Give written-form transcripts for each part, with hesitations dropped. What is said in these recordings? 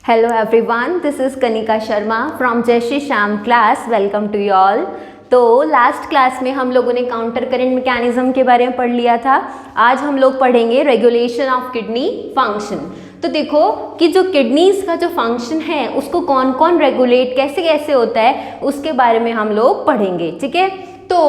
Hello everyone, this is Kanika Sharma from Jai Shri Shyam class. Welcome to you all. तो last class में हम लोगों ने counter current mechanism के बारे में पढ़ लिया था. आज हम लोग पढ़ेंगे रेगुलेशन ऑफ किडनी फंक्शन. तो देखो कि जो किडनीज का जो फंक्शन है उसको कौन कौन रेगुलेट कैसे कैसे होता है उसके बारे में हम लोग पढ़ेंगे. ठीक है, तो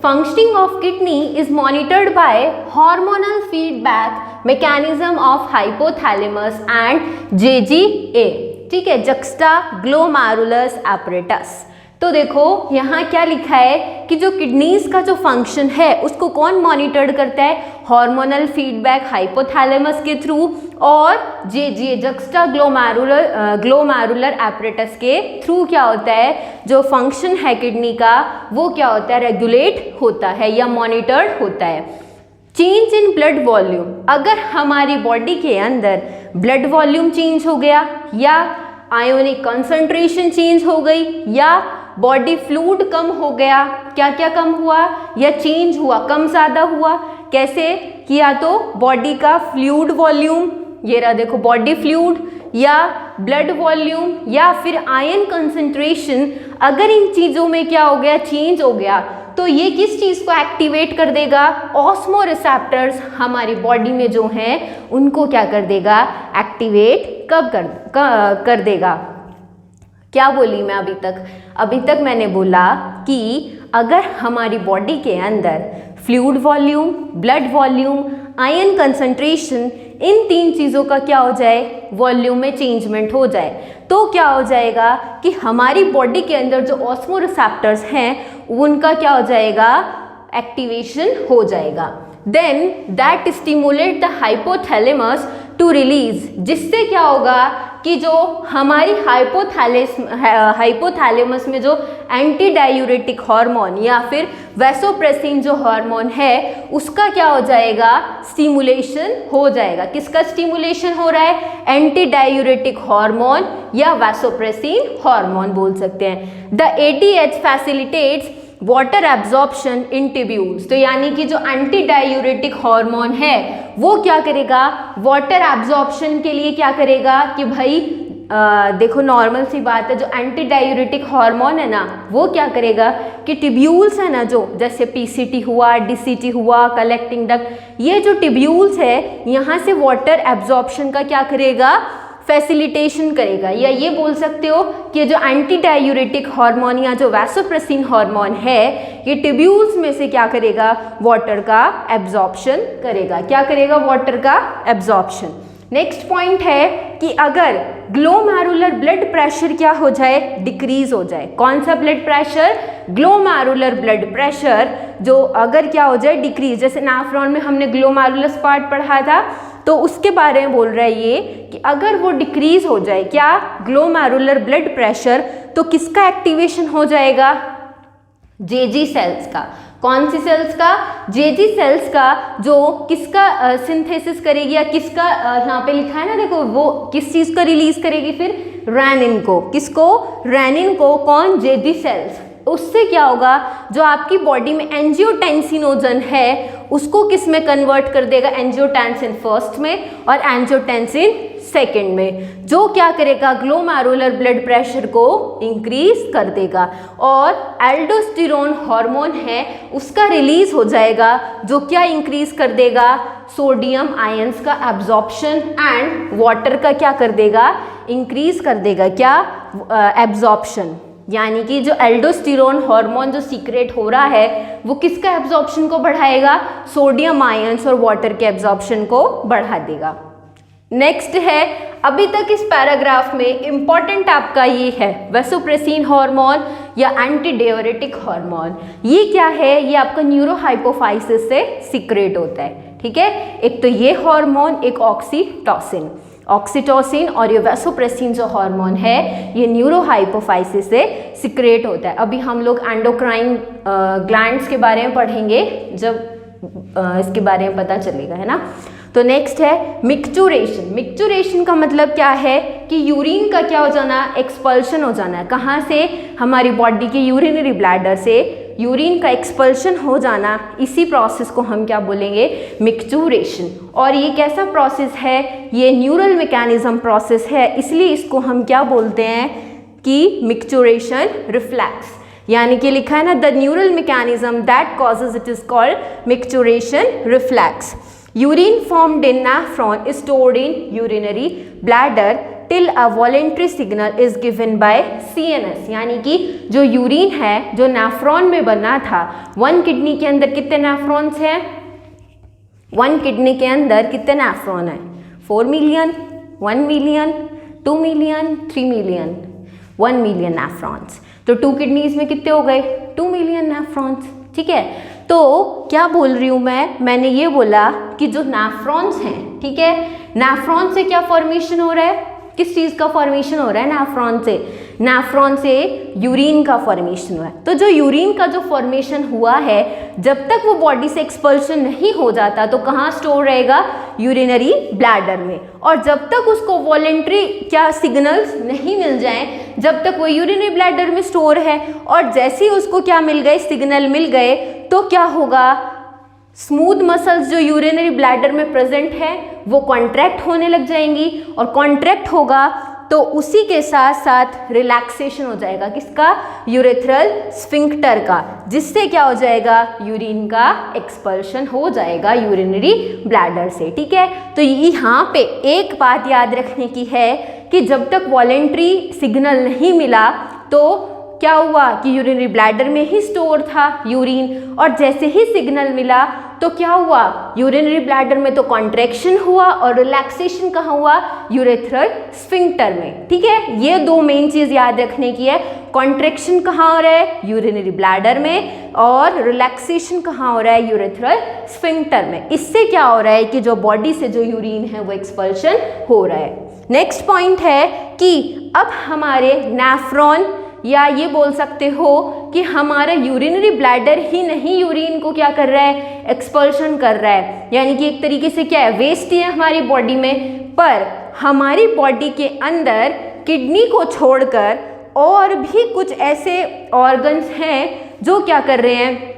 functioning of kidney is monitored by hormonal feedback mechanism of hypothalamus and JGA. ठीक है, जक्स्टा ग्लोमेरुलस एपरेटस. तो देखो यहाँ क्या लिखा है कि जो किडनीज का जो फंक्शन है उसको कौन मॉनिटर करता है, हार्मोनल फीडबैक हाइपोथैलेमस के थ्रू और JGA जक्स्टा ग्लोमेरुलर एपरेटस के थ्रू क्या होता है, जो फंक्शन है किडनी का वो क्या होता है, रेगुलेट होता है या मॉनिटर्ड होता है. चेंज इन ब्लड वॉल्यूम, अगर हमारी बॉडी के अंदर ब्लड वॉल्यूम चेंज हो गया या आयोनिक कंसंट्रेशन चेंज हो गई या बॉडी फ्लूइड कम हो गया, क्या क्या कम हुआ या चेंज हुआ, कम ज़्यादा हुआ, कैसे किया, तो बॉडी का फ्लूइड वॉल्यूम, ये रहा देखो बॉडी फ्लूइड या ब्लड वॉल्यूम या फिर आयन कंसंट्रेशन, अगर इन चीज़ों में क्या हो गया, चेंज हो गया, तो ये किस चीज़ को एक्टिवेट कर देगा, ऑस्मो रिसेप्टर्स हमारी बॉडी में जो हैं उनको क्या कर देगा, एक्टिवेट कब कर देगा. क्या बोली मैं अभी तक मैंने बोला कि अगर हमारी बॉडी के अंदर fluid volume, blood volume, ion concentration, इन तीन चीज़ों का क्या हो जाए, वॉल्यूम में चेंजमेंट हो जाए, तो क्या हो जाएगा कि हमारी बॉडी के अंदर जो ऑस्मो रिसेप्टर्स हैं उनका क्या हो जाएगा, एक्टिवेशन हो जाएगा. Then that stimulate the hypothalamus to release, जिससे क्या होगा कि जो हमारी हाइपोथैलेमस में जो एंटी डायूरेटिक हार्मोन या फिर वैसोप्रेसिन जो हार्मोन है उसका क्या हो जाएगा, स्टिमुलेशन हो जाएगा. किसका स्टिमुलेशन हो रहा है, एंटी डायूरेटिक हार्मोन या वैसोप्रेसिन हार्मोन बोल सकते हैं. The ADH facilitates water absorption in tubules, तो यानी कि जो एंटी डायूरेटिक हार्मोन है वो क्या करेगा, वाटर एब्जॉर्प्शन के लिए क्या करेगा कि भाई देखो नॉर्मल सी बात है, जो एंटी डायूरेटिक हार्मोन है ना वो क्या करेगा कि ट्यूब्यूल्स है ना, जो जैसे PCT हुआ, DCT हुआ, कलेक्टिंग डक्ट, ये जो ट्यूब्यूल्स है यहाँ से वाटर एब्जॉर्प्शन का क्या करेगा, फैसिलिटेशन करेगा. या ये बोल सकते हो कि जो एंटी डायूरेटिक हार्मोन या जो वैसोप्रेसिन हार्मोन है ये ट्यूब्यूल्स में से क्या करेगा, वाटर का एब्जॉर्प्शन करेगा. क्या करेगा, वाटर का एब्जॉर्प्शन. नेक्स्ट पॉइंट है कि अगर ग्लोमेरुलर ब्लड प्रेशर क्या हो जाए, डिक्रीज हो जाए. कौन सा blood pressure, glomerular blood pressure जो अगर क्या हो जाए, डिक्रीज, जैसे नाफ्रॉन में हमने ग्लोमेरुलस पार्ट पढ़ा था तो उसके बारे में बोल रहा है ये कि अगर वो डिक्रीज हो जाए क्या, ग्लोमेरुलर ब्लड प्रेशर, तो किसका एक्टिवेशन हो जाएगा, JG सेल्स का. कौन सी सेल्स का, JG सेल्स का, जो किसका सिंथेसिस करेगी या किसका यहाँ पे लिखा है ना देखो, वो किस चीज़ का रिलीज करेगी, फिर रेनिन को. किसको, रेनिन को. कौन, JG सेल्स. उससे क्या होगा, जो आपकी बॉडी में एंजियोटेंसिनोजन है उसको किस में कन्वर्ट कर देगा, एंजियोटेंसिन फर्स्ट में और एंजियोटेंसिन सेकंड में, जो क्या करेगा, ग्लोमेरुलर ब्लड प्रेशर को इंक्रीज कर देगा. और एल्डोस्टेरोन हार्मोन है उसका रिलीज हो जाएगा जो क्या इंक्रीज कर देगा, सोडियम आयंस का एब्जॉर्प्शन एंड वाटर का क्या कर देगा, इंक्रीज कर देगा. क्या, एब्जॉर्प्शन. यानी कि जो एल्डोस्टेरोन हार्मोन जो सीक्रेट हो रहा है वो किसका एब्जॉर्प्शन को बढ़ाएगा, सोडियम आयंस और वाटर के एब्जॉर्प्शन को बढ़ा देगा. नेक्स्ट है, अभी तक इस पैराग्राफ में इंपॉर्टेंट आपका ये है वैसोप्रेसिन हार्मोन या एंटी डायूरेटिक हार्मोन. ये क्या है, ये आपका न्यूरोहाइपोफाइसिस से सीक्रेट होता है. ठीक है, एक तो ये हार्मोन, एक ऑक्सीटोसिन और ये वैसोप्रेसिन जो हार्मोन है ये न्यूरोहाइपोफाइसिस से सिक्रेट होता है. अभी हम लोग एंडोक्राइन ग्लैंड्स के बारे में पढ़ेंगे जब इसके बारे में पता चलेगा, है ना. तो नेक्स्ट है मिक्चुरेशन. मिक्चुरेशन का मतलब क्या है कि यूरिन का क्या हो जाना, एक्सपल्शन हो जाना है. कहाँ से, हमारी बॉडी के यूरिनरी ब्लैडर से यूरिन का एक्सपल्शन हो जाना, इसी प्रोसेस को हम क्या बोलेंगे, मिक्चुरेशन। और ये कैसा प्रोसेस है, ये न्यूरल मैकेनिज्म प्रोसेस है, इसलिए इसको हम क्या बोलते हैं कि मिक्चुरेशन रिफ्लेक्स, यानी कि लिखा है ना the neural mechanism that causes it is called micturition reflex. Urine formed in nephron is stored in urinary bladder till a voluntary signal is given by CNS, यानी कि जो यूरिन है जो नेफ्रॉन में बना था, वन किडनी के अंदर कितने नेफ्रॉन्स हैं, वन किडनी के अंदर कितने नेफ्रॉन है, 4 million, 1 million, 2 million, 3 million, 1 million nephrons. तो 2 किडनीज में कितने हो गए, 2 मिलियन नेफ्रॉन्स। ठीक है, तो क्या बोल रही हूँ मैंने ये बोला कि जो नेफ्रॉन्स हैं, ठीक है, नेफ्रॉन से क्या फॉर्मेशन हो रहा है, किस चीज़ का फॉर्मेशन हो रहा है, नेफ्रॉन से यूरिन का फॉर्मेशन हुआ है। तो जो यूरिन का जो फॉर्मेशन हुआ है, जब तक वो बॉडी से एक्सपल्शन नहीं हो जाता तो कहाँ स्टोर रहेगा, यूरिनरी ब्लैडर में। और जब तक उसको वॉलेंट्री क्या सिग्नल्स नहीं मिल जाएं, जब तक वो यूरिनरी ब्लैडर में स्टोर है, और जैसे ही उसको क्या मिल गए, सिग्नल मिल गए, तो क्या होगा, स्मूथ मसल्स जो यूरिनरी ब्लैडर में प्रेजेंट है वो कॉन्ट्रैक्ट होने लग जाएंगी, और कॉन्ट्रैक्ट होगा तो उसी के साथ साथ रिलैक्सेशन हो जाएगा, किसका, यूरेथ्रल स्फिंक्टर का, जिससे क्या हो जाएगा, यूरिन का एक्सपल्शन हो जाएगा यूरिनरी ब्लैडर से। ठीक है, तो यहाँ पे एक बात याद रखने की है कि जब तक वॉलेंट्री सिग्नल नहीं मिला तो क्या हुआ कि यूरिनरी ब्लैडर में ही स्टोर था यूरिन, और जैसे ही सिग्नल मिला तो क्या हुआ, यूरिनरी ब्लैडर में तो कॉन्ट्रैक्शन हुआ और रिलैक्सेशन कहाँ हुआ, यूरेथ्रल स्फिंक्टर में। ठीक है, ये 2 मेन चीज याद रखने की है, कॉन्ट्रैक्शन कहाँ हो रहा है, यूरिनरी ब्लैडर में, और रिलैक्सेशन कहाँ हो रहा है, यूरेथ्रल स्फिंक्टर में। इससे क्या हो रहा है कि जो बॉडी से जो यूरिन है वो एक्सपल्शन हो रहा है। नेक्स्ट पॉइंट है कि अब हमारे नेफ्रॉन, या ये बोल सकते हो कि हमारा यूरिनरी ब्लैडर ही नहीं यूरिन को क्या कर रहा है, एक्सपल्शन कर रहा है, यानी कि एक तरीके से क्या है, वेस्ट ही है हमारी बॉडी में, पर हमारी बॉडी के अंदर किडनी को छोड़कर और भी कुछ ऐसे ऑर्गन्स हैं जो क्या कर रहे हैं,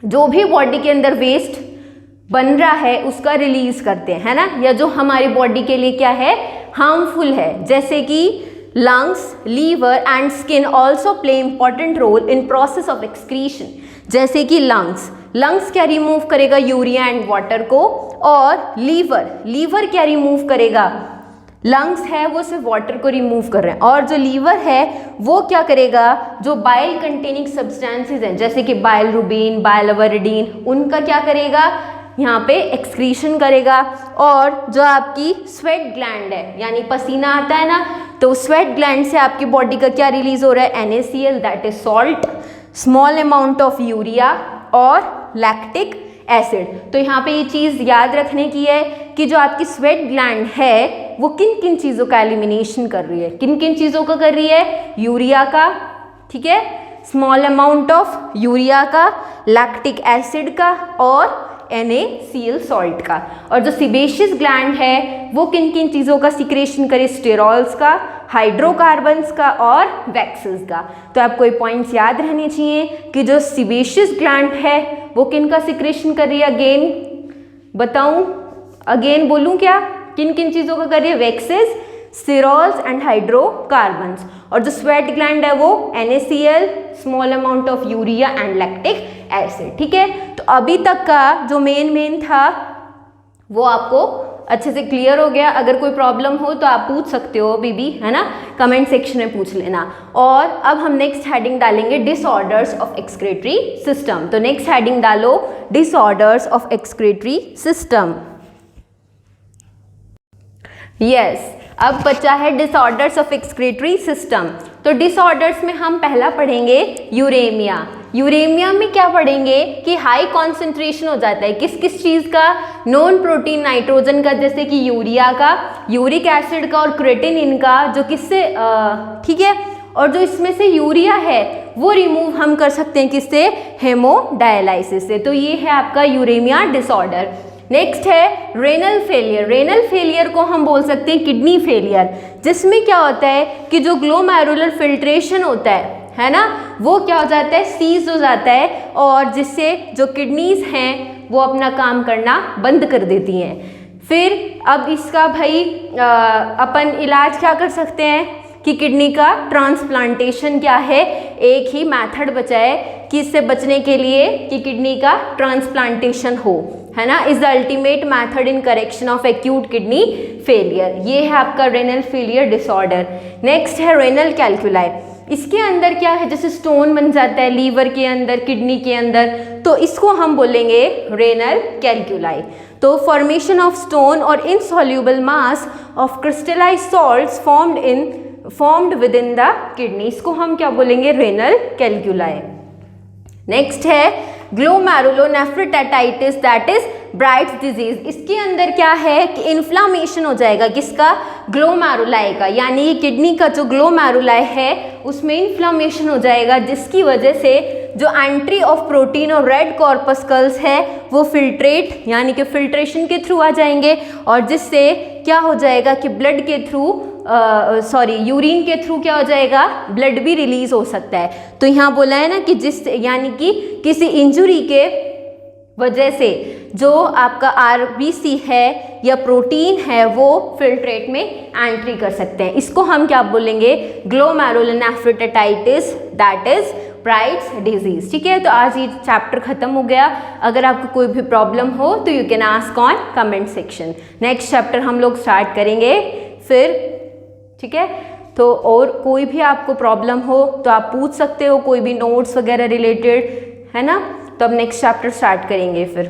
जो भी बॉडी के अंदर वेस्ट बन रहा है उसका रिलीज करते हैं, है ना, या जो हमारी बॉडी के लिए क्या है, हार्मफुल है, जैसे कि lungs, liver and skin also play important role in process of excretion। जैसे कि lungs क्या रिमूव करेगा, यूरिया एंड वाटर को, और लीवर क्या रिमूव करेगा, लंग्स है वो सिर्फ वाटर को रिमूव कर रहे हैं, और जो लीवर है वो क्या करेगा, जो बाइल कंटेनिंग सब्सटेंसेस हैं जैसे कि बाइलरुबिन, बाइलवरिडीन, उनका क्या करेगा, यहाँ पे एक्सक्रीशन करेगा। और जो आपकी स्वेट ग्लैंड है, यानी पसीना आता है ना, तो स्वेट ग्लैंड से आपकी बॉडी का क्या रिलीज हो रहा है, NaCl that is salt, small amount of urea और लैक्टिक एसिड। तो यहाँ पे ये चीज़ याद रखने की है कि जो आपकी स्वेट ग्लैंड है वो किन किन चीज़ों का एलिमिनेशन कर रही है, किन किन चीज़ों का कर रही है, यूरिया का, ठीक है, स्मॉल अमाउंट ऑफ यूरिया का, लैक्टिक एसिड का और NaCl सॉल्ट का। और जो सिबेशियस ग्लैंड है वो किन किन चीज़ों का सिक्रेशन करे, स्टेरॉल्स का, हाइड्रोकार्बन्स का और वैक्सेस का। तो आपको ये पॉइंट्स याद रहने चाहिए कि जो सिबेशियस ग्लैंड है वो किन का सिक्रेशन कर रही है, अगेन बताऊं, अगेन बोलूं क्या, किन किन चीज़ों का कर रही है, वैक्सेस, स्टेरॉल्स एंड हाइड्रोकार्बन्स। और जो स्वेट ग्लैंड है वो NaCl, small amount of urea and lactic acid. ठीक है, तो अभी तक का जो मेन था वो आपको अच्छे से क्लियर हो गया। अगर कोई प्रॉब्लम हो तो आप पूछ सकते हो बीबी, है ना, कमेंट सेक्शन में पूछ लेना। और अब हम नेक्स्ट हेडिंग डालेंगे डिसऑर्डर्स ऑफ एक्सक्रीटरी सिस्टम। तो नेक्स्ट हेडिंग डालो disorders of excretory system. Yes, अब बचा है डिसऑर्डर्स ऑफ एक्सक्रीटरी सिस्टम। तो डिसऑर्डर्स में हम पहला पढ़ेंगे यूरेमिया। यूरेमिया में क्या पढ़ेंगे कि हाई कॉन्सेंट्रेशन हो जाता है किस किस चीज़ का, नॉन प्रोटीन नाइट्रोजन का, जैसे कि यूरिया का, यूरिक एसिड का और क्रेटिनिन का, जो किससे, ठीक है, और जो इसमें से यूरिया है वो रिमूव हम कर सकते हैं किससे, हेमोडायलाइसिस से। तो ये है आपका यूरेमिया डिसऑर्डर। नेक्स्ट है रेनल फेलियर। रेनल फेलियर को हम बोल सकते हैं किडनी फेलियर, जिसमें क्या होता है कि जो ग्लोमेरुलर फिल्ट्रेशन होता है है ना, वो क्या हो जाता है, सीज हो जाता है, और जिससे जो किडनीज हैं वो अपना काम करना बंद कर देती हैं। फिर अब इसका भाई अपन इलाज क्या कर सकते हैं कि किडनी का ट्रांसप्लांटेशन क्या है, एक ही मेथड बचा है कि इससे बचने के लिए कि किडनी का ट्रांसप्लांटेशन हो, है ना, is the ultimate method in correction of acute kidney failure. ये है आपका रेनल फेलियर डिसऑर्डर। नेक्स्ट है रेनल कैल्कुलाई। इसके अंदर क्या है, जैसे स्टोन बन जाता है लीवर के अंदर, किडनी के अंदर, तो इसको हम बोलेंगे रेनल कैल्कुलाई। तो फॉर्मेशन ऑफ स्टोन और insoluble mass of crystallise salts formed with in the kidney, इसको हम क्या बोलेंगे, रेनल कैल्कुलाई। नेक्स्ट है glomerulonephritis, that is Bright's disease. इसके अंदर क्या है कि इन्फ्लामेशन हो जाएगा, किसका, ग्लोमेरुलाई का, यानी किडनी का जो ग्लोमेरुलाई है उसमें इन्फ्लामेशन हो जाएगा, जिसकी वजह से जो एंट्री ऑफ प्रोटीन और रेड कॉर्पस्कल्स है वो फिल्ट्रेट यानी कि फिल्ट्रेशन के थ्रू आ जाएंगे, और जिससे क्या हो जाएगा कि ब्लड के थ्रू यूरिन के थ्रू क्या हो जाएगा, ब्लड भी रिलीज हो सकता है। तो यहाँ बोला है ना कि जिस यानी कि किसी इंजुरी के वजह से जो आपका आरबीसी है या प्रोटीन है वो फिल्ट्रेट में एंट्री कर सकते हैं, इसको हम क्या बोलेंगे, ग्लोमेरुलोनेफ्रोटाइटिस, दैट इज ब्राइट्स डिजीज। ठीक है, तो आज ये चैप्टर खत्म हो गया। अगर आपको कोई भी प्रॉब्लम हो तो you can ask on comment section. Next chapter हम लोग स्टार्ट करेंगे फिर, ठीक है। तो और कोई भी आपको प्रॉब्लम हो तो आप पूछ सकते हो, कोई भी नोट्स वगैरह रिलेटेड, है ना। तो अब नेक्स्ट चैप्टर स्टार्ट करेंगे फिर।